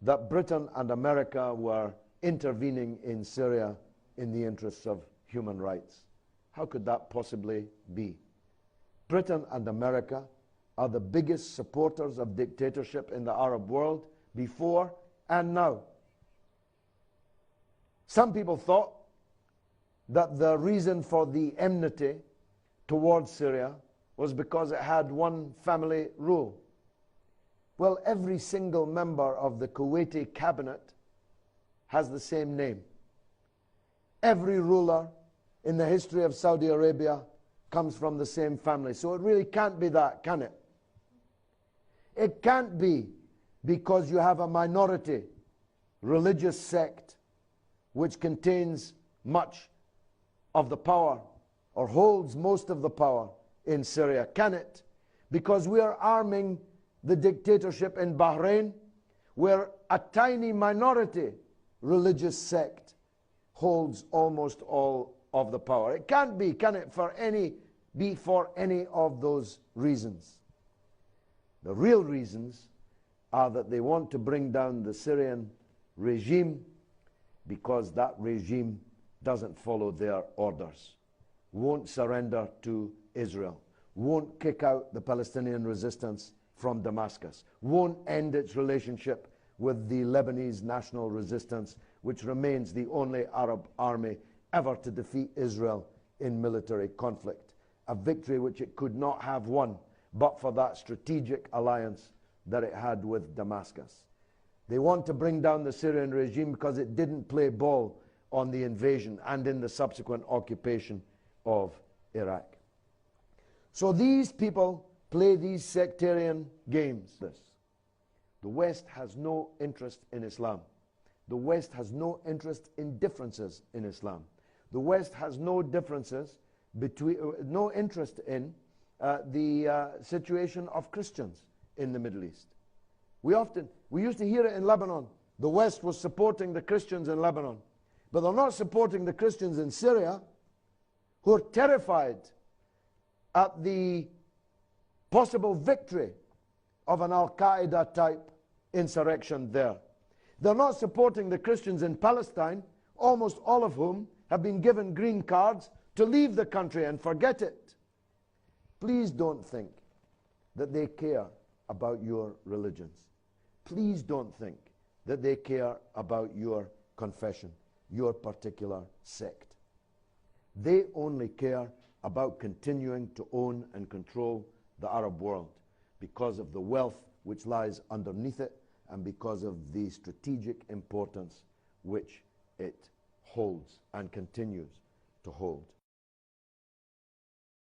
that Britain and America were intervening in Syria in the interests of human rights. How could that possibly be? Britain and America are the biggest supporters of dictatorship in the Arab world before and now. Some people thought that the reason for the enmity towards Syria was because it had one family rule. Well, every single member of the Kuwaiti cabinet has the same name. Every ruler in the history of Saudi Arabia comes from the same family. So it really can't be that, can it? It can't be because you have a minority religious sect which contains much of the power or holds most of the power in Syria, can it? Because we are arming the dictatorship in Bahrain, where a tiny minority religious sect holds almost all of the power. It can't be, can it, for any of those reasons. The real reasons are that they want to bring down the Syrian regime because that regime doesn't follow their orders, won't surrender to Israel, won't kick out the Palestinian resistance from Damascus, won't end its relationship with the Lebanese National Resistance, which remains the only Arab army ever to defeat Israel in military conflict, a victory which it could not have won but for that strategic alliance that it had with Damascus. They want to bring down the Syrian regime because it didn't play ball on the invasion and in the subsequent occupation of Iraq. So these people play these sectarian games. The West has no interest in Islam. The West has no interest in differences in Islam. The West has no interest in the situation of Christians in the Middle East. We used to hear it in Lebanon. The West was supporting the Christians in Lebanon. But they're not supporting the Christians in Syria, who are terrified at the possible victory of an Al-Qaeda type insurrection there. They're not supporting the Christians in Palestine, almost all of whom have been given green cards to leave the country and forget it. Please don't think that they care about your religions. Please don't think that they care about your confession, your particular sect. They only care about continuing to own and control the Arab world because of the wealth which lies underneath it and because of the strategic importance which it holds and continues to hold.